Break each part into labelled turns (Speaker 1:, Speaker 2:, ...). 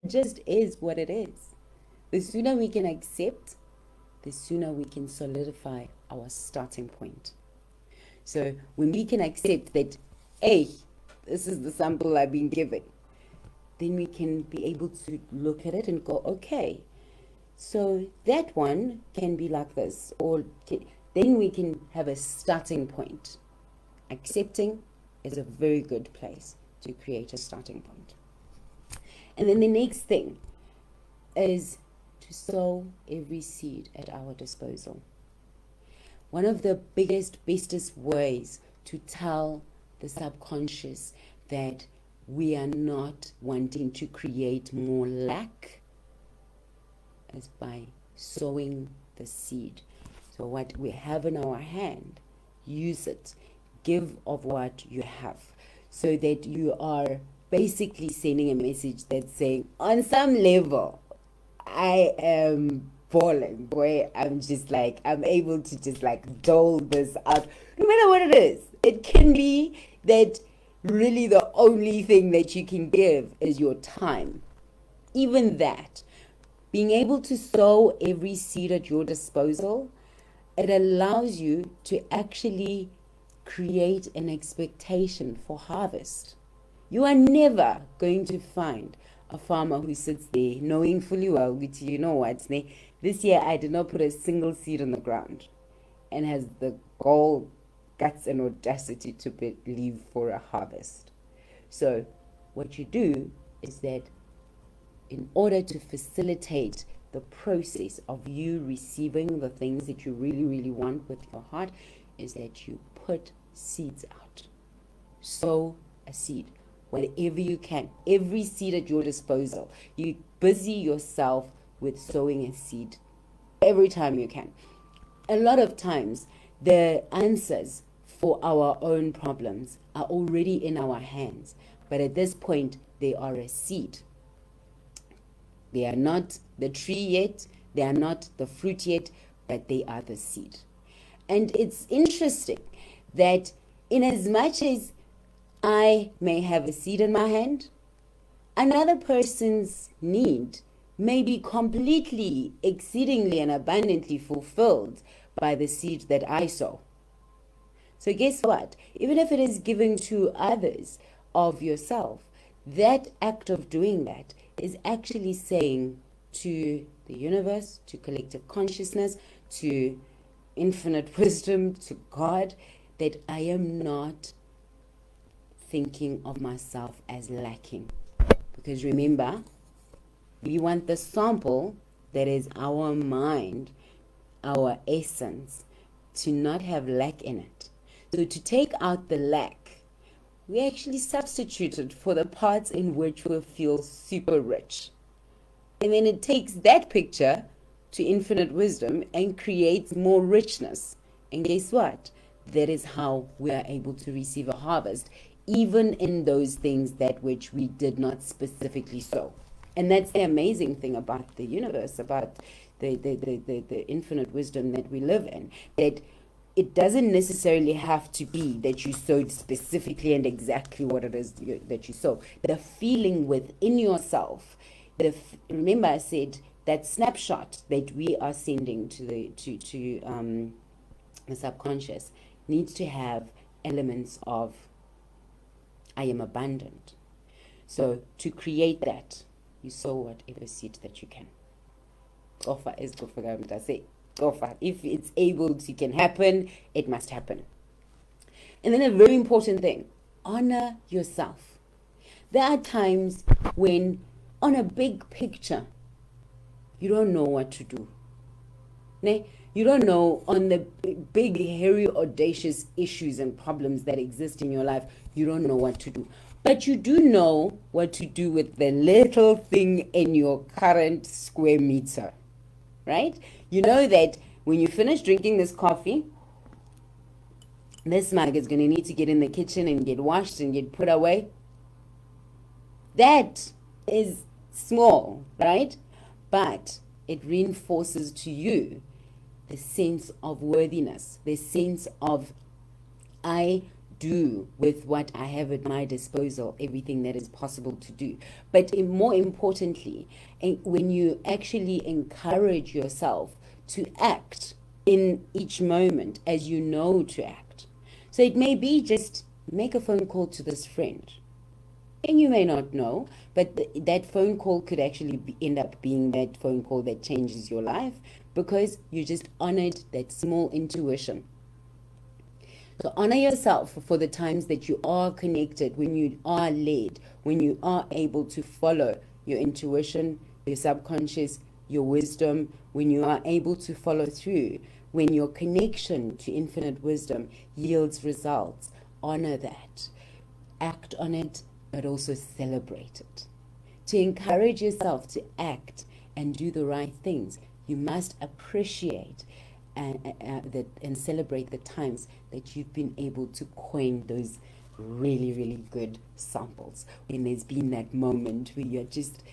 Speaker 1: just is what it is. The sooner we can accept, the sooner we can solidify our starting point. So when we can accept that, hey, this is the sample I've been given, then we can be able to look at it and go, okay, so that one can be like this, or then we can have a starting point. Accepting is a very good place to create a starting point. And then the next thing is to sow every seed at our disposal. One of the biggest, bestest ways to tell the subconscious that we are not wanting to create more lack is by sowing the seed. So what we have in our hand, use it. Give of what you have, so that you are basically sending a message that's saying, on some level, I am balling, boy. I'm able to just like dole this out, no matter what it is. It can be that really the only thing that you can give is your time. Even that, being able to sow every seed at your disposal, it allows you to actually create an expectation for harvest. You are never going to find a farmer who sits there knowing fully well, which, you know what, this year I did not put a single seed on the ground, and has the gall, guts and audacity to believe for a harvest. So what you do is that in order to facilitate the process of you receiving the things that you really, really want with your heart, is that you put seeds out. Sow a seed, whatever you can, every seed at your disposal. You busy yourself with sowing a seed every time you can. A lot of times, the answers for our own problems are already in our hands, but at this point, they are a seed. They are not the tree yet, they are not the fruit yet, but they are the seed. And it's interesting that in as much as I may have a seed in my hand, another person's need may be completely, exceedingly, and abundantly fulfilled by the seed that I sow. So guess what? Even if it is giving to others of yourself, that act of doing that is actually saying to the universe, to collective consciousness, to infinite wisdom, to God, that I am not thinking of myself as lacking. Because remember, we want the sample that is our mind, our essence, to not have lack in it. So to take out the lack, we actually substituted for the parts in which we feel super rich. And then it takes that picture to infinite wisdom and creates more richness. And guess what? That is how we are able to receive a harvest, even in those things that which we did not specifically sow. And that's the amazing thing about the universe, about the infinite wisdom that we live in, that it doesn't necessarily have to be that you sowed specifically and exactly what it is that you sow. The feeling within yourself, remember I said that snapshot that we are sending to the subconscious needs to have elements of I am abundant. So to create that, you sow whatever seed that you can. Offer is good for them to say. Offer. If it's able to can happen, it must happen. And then a very important thing, honor yourself. There are times when on a big picture, you don't know what to do. You don't know on the big, hairy, audacious issues and problems that exist in your life, you don't know what to do. But you do know what to do with the little thing in your current square meter, right? You know that when you finish drinking this coffee, this mug is going to need to get in the kitchen and get washed and get put away. That is small, right? But it reinforces to you the sense of worthiness, the sense of I do with what I have at my disposal everything that is possible to do. But more importantly, when you actually encourage yourself to act in each moment as you know to act. So it may be just make a phone call to this friend. And you may not know, but that phone call could actually end up being that phone call that changes your life because you just honored that small intuition. So honor yourself for the times that you are connected, when you are led, when you are able to follow your intuition, your subconscious, your wisdom, when you are able to follow through, when your connection to infinite wisdom yields results. Honor that. Act on it, but also celebrate it. To encourage yourself to act and do the right things, you must appreciate and celebrate the times that you've been able to coin those really, really good samples. When there's been that moment where you're just,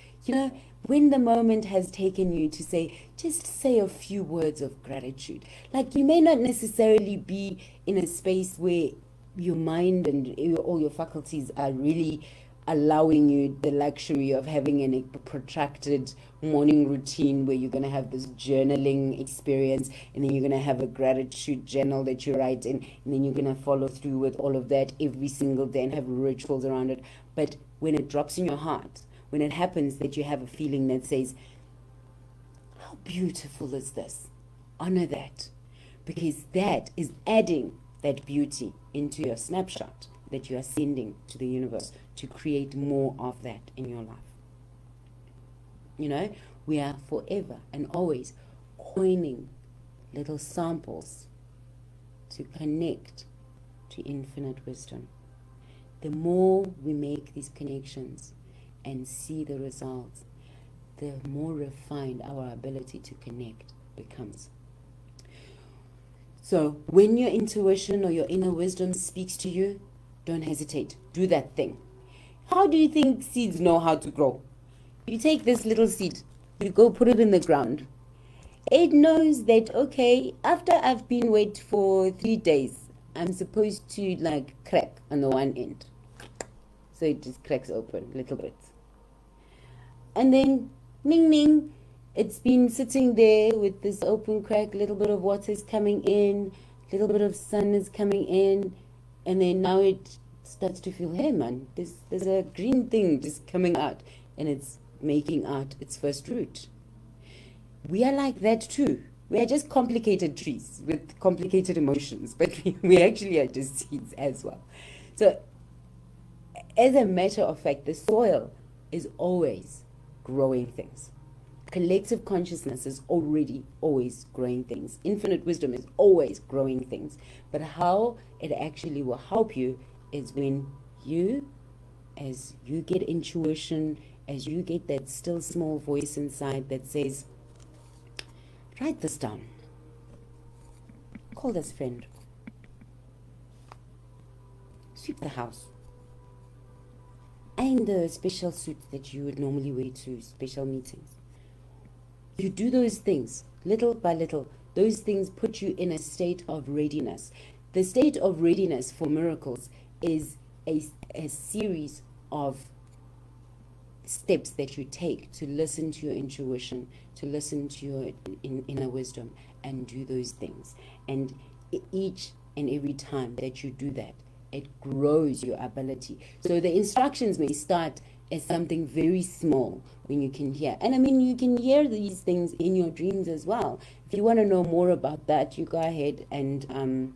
Speaker 1: when the moment has taken you to just say a few words of gratitude. Like, you may not necessarily be in a space where your mind and all your faculties are really allowing you the luxury of having a protracted morning routine where you're going to have this journaling experience, and then you're going to have a gratitude journal that you write in, and then you're going to follow through with all of that every single day and have rituals around it. But when it drops in your heart, when it happens that you have a feeling that says, how beautiful is this? Honor that, because that is adding that beauty into your snapshot that you are sending to the universe to create more of that in your life. We are forever and always coining little samples to connect to infinite wisdom. The more we make these connections and see the results, the more refined our ability to connect becomes. So when your intuition or your inner wisdom speaks to you, don't hesitate. Do that thing. How do you think seeds know how to grow? You take this little seed, you go put it in the ground. It knows that, okay, after I've been wet for 3 days, I'm supposed to crack on the one end. So it just cracks open a little bit. And then, ning ning, it's been sitting there with this open crack, a little bit of water is coming in, a little bit of sun is coming in, and then now it starts to feel, hey man, there's a green thing just coming out, and it's making out its first root. We are like that too. We are just complicated trees with complicated emotions, but we actually are just seeds as well. So, as a matter of fact, the soil is always growing things. Collective consciousness is already always growing things. Infinite wisdom is always growing things. But how it actually will help you is when as you get intuition, as you get that still small voice inside that says, write this down. Call this friend. Sweep the house. Iron the special suit that you would normally wear to special meetings. You do those things little by little. Those things put you in a state of readiness. The state of readiness for miracles is a series of steps that you take to listen to your intuition, to listen to your inner wisdom, and do those things. And each and every time that you do that, it grows your ability. So the instructions may start as something very small when you can hear. And I mean, you can hear these things in your dreams as well. If you want to know more about that, you go ahead and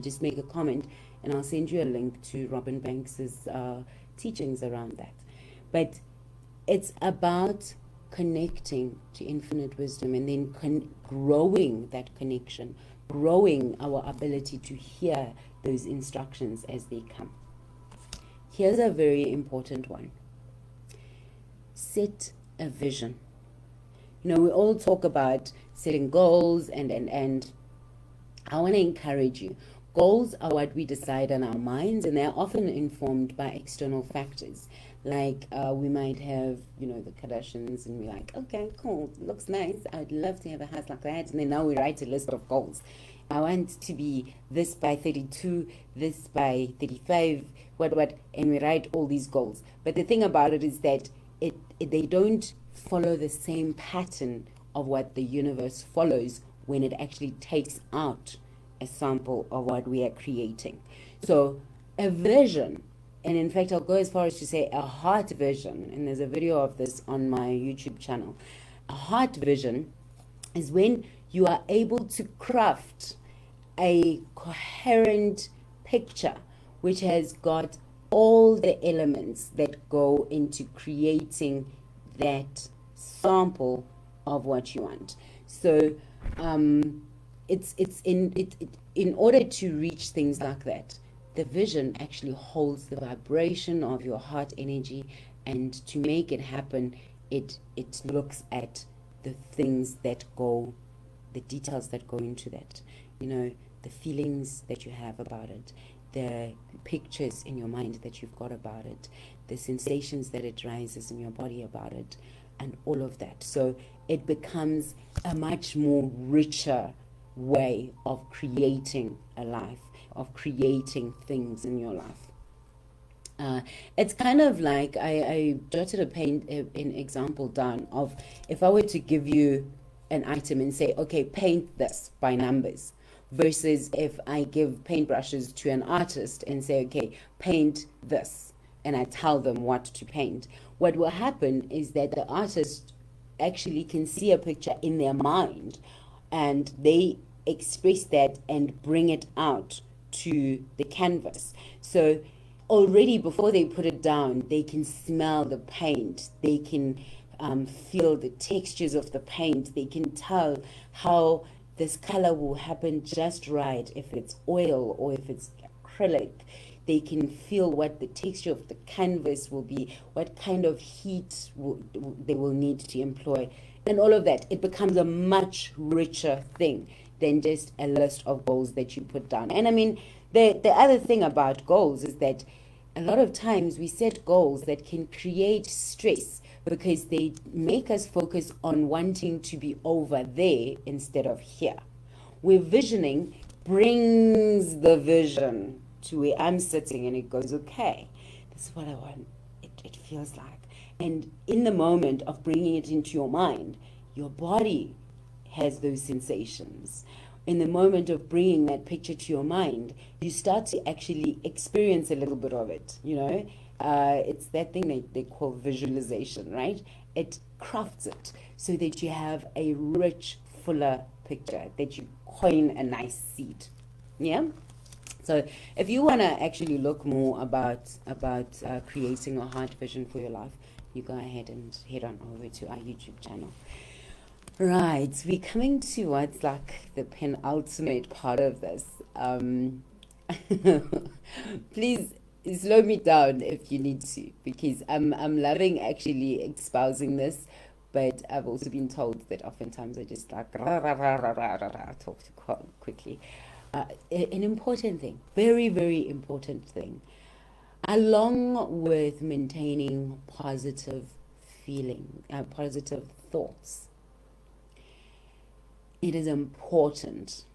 Speaker 1: just make a comment, and I'll send you a link to Robin Banks's teachings around that. But it's about connecting to infinite wisdom and then growing that connection, growing our ability to hear those instructions as they come. Here's a very important one. Set a vision. We all talk about setting goals and I want to encourage you. Goals are what we decide in our minds, and they're often informed by external factors. Like we might have, the Kardashians, and we're like, okay, cool, looks nice. I'd love to have a house like that. And then now we write a list of goals. I want to be this by 32, this by 35, what, and we write all these goals. But the thing about it is that they don't follow the same pattern of what the universe follows when it actually takes out a sample of what we are creating. So a vision, and in fact I'll go as far as to say a heart vision, and there's a video of this on my YouTube channel. A heart vision is when you are able to craft a coherent picture which has got all the elements that go into creating that sample of what you want. So in order to reach things like that, the vision actually holds the vibration of your heart energy, and to make it happen, it looks at the things that go, the details that go into that, the feelings that you have about it, the pictures in your mind that you've got about it, the sensations that it rises in your body about it, and all of that. So it becomes a much more richer way of creating a life, of creating things in your life. It's kind of like I jotted an example down of, if I were to give you an item and say, okay, paint this by numbers, versus if I give paintbrushes to an artist and say, okay, paint this, and I tell them what to paint. What will happen is that the artist actually can see a picture in their mind, and they express that and bring it out to the canvas. So already before they put it down, they can smell the paint, they can feel the textures of the paint, they can tell how this color will happen just right, if it's oil or if it's acrylic. They can feel what the texture of the canvas will be, what kind of heat they will need to employ, and all of that. It becomes a much richer thing than just a list of goals that you put down. And I mean, the other thing about goals is that a lot of times we set goals that can create stress, because they make us focus on wanting to be over there instead of here. Where visioning brings the vision to where I'm sitting, and it goes, okay, this is what I want, it feels like. And in the moment of bringing it into your mind, your body has those sensations. In the moment of bringing that picture to your mind, you start to actually experience a little bit of it, it's that thing they call visualization, right? It crafts it so that you have a rich, fuller picture, that you coin a nice seed. Yeah? So if you want to actually look more about creating a heart vision for your life, you go ahead and head on over to our YouTube channel. Right, we're coming to what's like the penultimate part of this. Please slow me down if you need to, because I'm loving actually espousing this, but I've also been told that oftentimes I just like talk too quickly. An important thing, very, very important thing, along with maintaining positive positive thoughts, it is important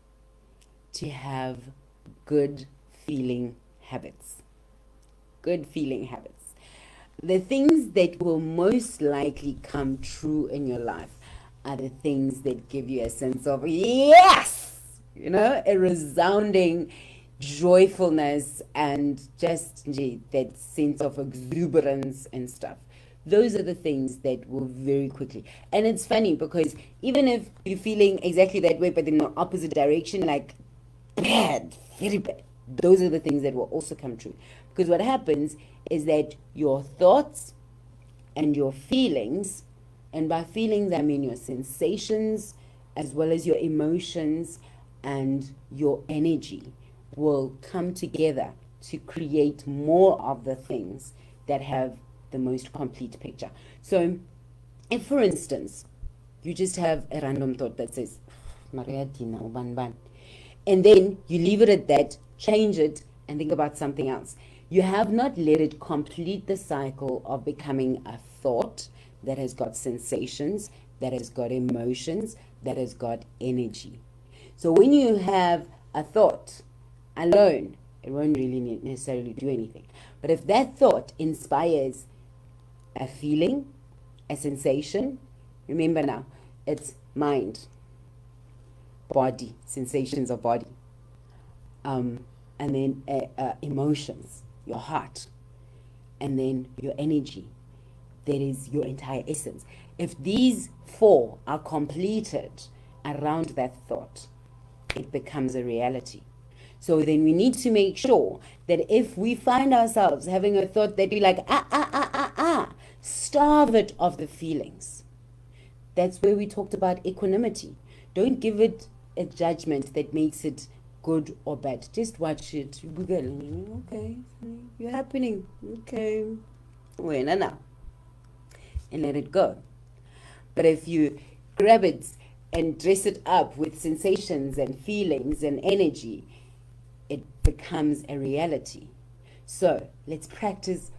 Speaker 1: to have good feeling habits. Good feeling habits. The things that will most likely come true in your life are the things that give you a sense of yes, a resounding joyfulness, and just that sense of exuberance and stuff. Those are the things that will very quickly. And it's funny because even if you're feeling exactly that way, but in the opposite direction, like bad, very bad, those are the things that will also come true. Because what happens is that your thoughts and your feelings, and by feelings I mean your sensations as well as your emotions and your energy, will come together to create more of the things that have the most complete picture. So if, for instance, you just have a random thought that says, and then you leave it at that, change it, and think about something else. You have not let it complete the cycle of becoming a thought that has got sensations, that has got emotions, that has got energy. So when you have a thought alone, it won't really necessarily do anything. But if that thought inspires a feeling, a sensation, remember now, it's mind, body, sensations of body, and then emotions, your heart, and then your energy, that is your entire essence. If these four are completed around that thought, it becomes a reality. So then we need to make sure that if we find ourselves having a thought that we like, starve it of the feelings. That's where we talked about equanimity. Don't give it a judgment that makes it good or bad. Just watch it. Okay, you're happening. Okay. Well, now. And let it go. But if you grab it and dress it up with sensations and feelings and energy, it becomes a reality. So let's practice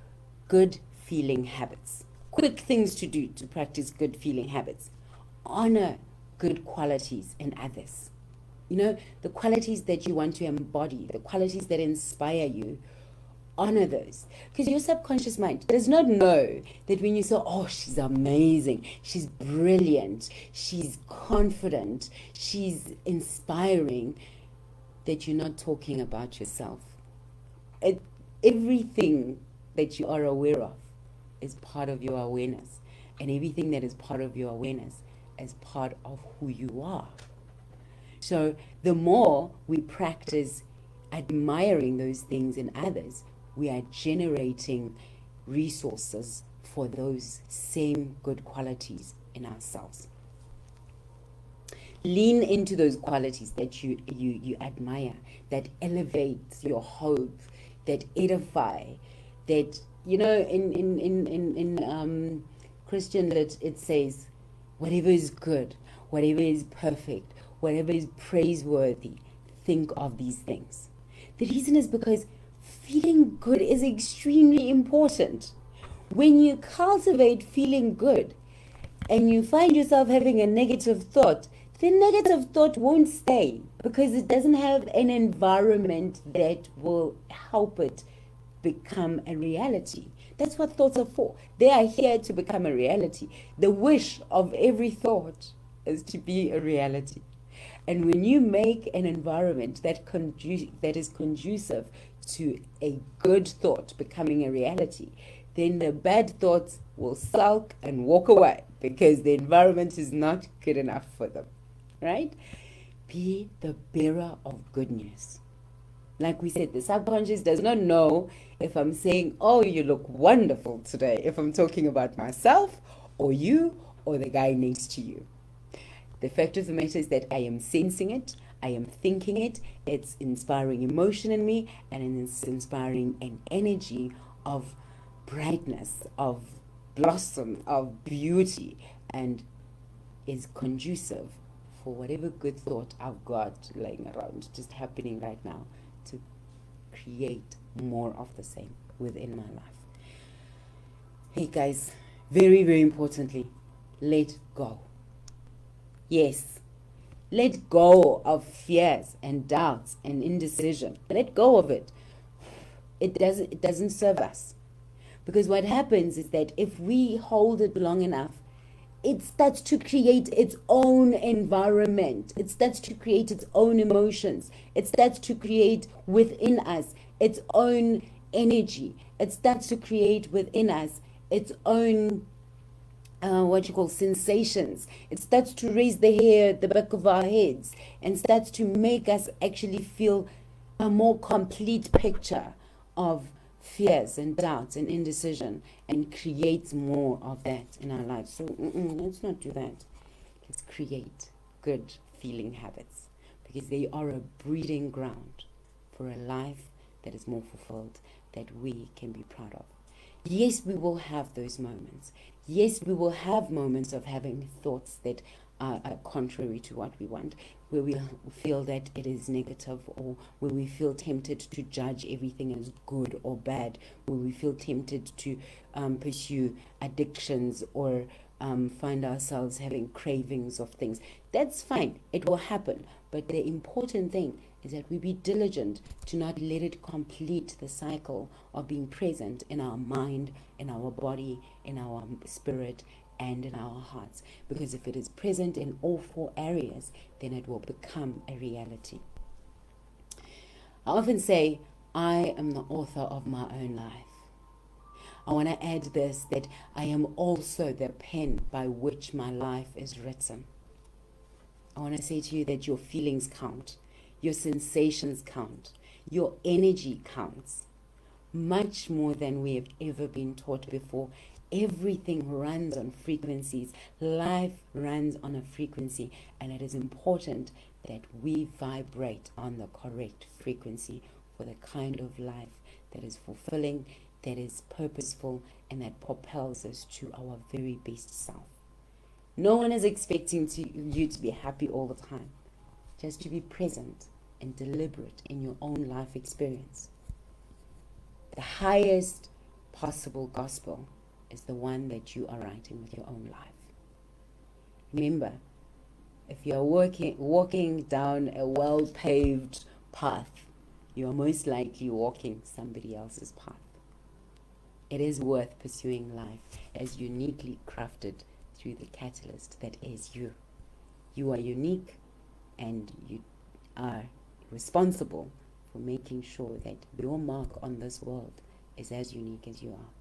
Speaker 1: good feeling habits. Quick things to do to practice good feeling habits. Honor good qualities in others. You know, the qualities that you want to embody, the qualities that inspire you, honor those. Because your subconscious mind does not know that when you say, oh, she's amazing, she's brilliant, she's confident, she's inspiring, that you're not talking about yourself. Everything that you are aware of is part of your awareness. And everything that is part of your awareness is part of who you are. So the more we practice admiring those things in others, we are generating resources for those same good qualities in ourselves. Lean into those qualities that you admire, that elevate your hope, that edify, that, you know, in Christian lit, it says, whatever is good, whatever is perfect, whatever is praiseworthy, think of these things. The reason is because feeling good is extremely important. When you cultivate feeling good and you find yourself having a negative thought, the negative thought won't stay because it doesn't have an environment that will help it become a reality. That's what thoughts are for. They are here to become a reality. The wish of every thought is to be a reality. And when you make an environment that is conducive to a good thought becoming a reality, then the bad thoughts will sulk and walk away because the environment is not good enough for them, right? Be the bearer of good news. Like we said, the subconscious does not know if I'm saying, oh, you look wonderful today, if I'm talking about myself or you or the guy next to you. The fact of the matter is that I am sensing it, I am thinking it, it's inspiring emotion in me, and it's inspiring an energy of brightness, of blossom, of beauty, and is conducive for whatever good thought I've got laying around, just happening right now, to create more of the same within my life. Hey guys, very, very importantly, let go. Yes, let go of fears and doubts and indecision. Let go of it. It doesn't serve us. Because what happens is that if we hold it long enough, it starts to create its own environment. It starts to create its own emotions. It starts to create within us its own energy. It starts to create within us its own sensations. It starts to raise the hair at the back of our heads and starts to make us actually feel a more complete picture of fears and doubts and indecision, and creates more of that in our lives. So let's not do that. Let's create good feeling habits, because they are a breeding ground for a life that is more fulfilled, that we can be proud of. Yes, we will have those moments. Yes, we will have moments of having thoughts that contrary to what we want, where we feel that it is negative, or where we feel tempted to judge everything as good or bad, where we feel tempted to pursue addictions, or find ourselves having cravings of things. That's fine. It will happen. But the important thing is that we be diligent to not let it complete the cycle of being present in our mind, in our body, in our spirit, and in our hearts. Because if it is present in all four areas, then it will become a reality. I often say, I am the author of my own life. I want to add this, that I am also the pen by which my life is written. I want to say to you that your feelings count, your sensations count, your energy counts, much more than we have ever been taught before. Everything runs on frequencies. Life runs on a frequency, and it is important that we vibrate on the correct frequency for the kind of life that is fulfilling, that is purposeful, and that propels us to our very best self. No one is expecting you to be happy all the time, just to be present and deliberate in your own life experience. The highest possible gospel is the one that you are writing with your own life. Remember, if you are walking down a well-paved path, you are most likely walking somebody else's path. It is worth pursuing life as uniquely crafted through the catalyst that is you. You are unique, and you are responsible for making sure that your mark on this world is as unique as you are.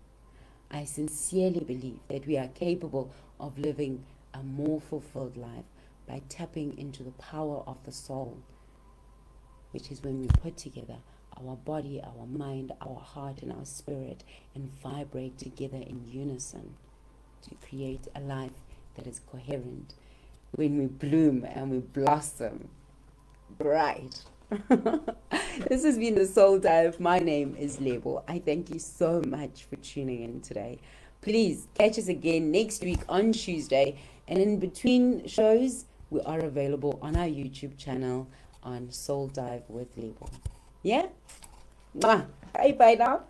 Speaker 1: I sincerely believe that we are capable of living a more fulfilled life by tapping into the power of the soul, which is when we put together our body, our mind, our heart, and our spirit, and vibrate together in unison to create a life that is coherent. When we bloom and we blossom bright. This has been the Soul Dive. My name is Lebo. I thank you so much for tuning in today. Please catch us again next week on Tuesday, and in between shows we are available on our YouTube channel on Soul Dive with Lebo. Yeah? Bye bye now.